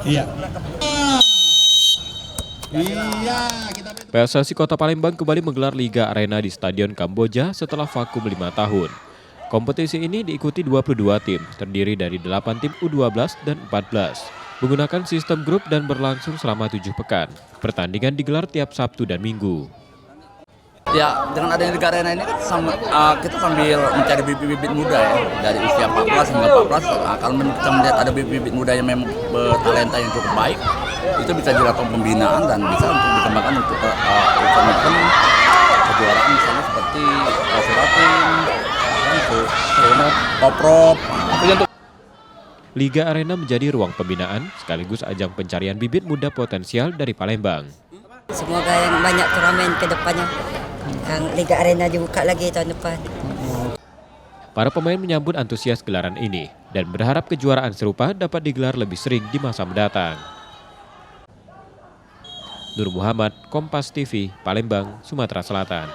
Iya. PSSI Kota Palembang kembali menggelar Liga Arena di Stadion Kamboja setelah vakum 5 tahun. Kompetisi ini diikuti 22 tim, terdiri dari 8 tim U12 dan 14. Menggunakan sistem grup dan berlangsung selama 7 pekan. Pertandingan digelar tiap Sabtu dan Minggu. Ya, dengan adanya Liga Arena ini kan kita sambil mencari bibit-bibit muda ya, dari usia 14 hingga 14. Kalau kita melihat ada bibit-bibit muda yang memang bertalenta yang cukup baik, itu bisa dilakukan pembinaan dan bisa untuk dikembangkan untuk event-event kejuaraan misalnya seperti Suratin, Poprov. Liga Arena menjadi ruang pembinaan sekaligus ajang pencarian bibit muda potensial dari Palembang. Semoga yang banyak turnamen ke depannya. Yang Liga Arena dibuka lagi tahun depan. Para pemain menyambut antusias gelaran ini dan berharap kejuaraan serupa dapat digelar lebih sering di masa mendatang. Nur Muhammad, Kompas TV, Palembang, Sumatera Selatan.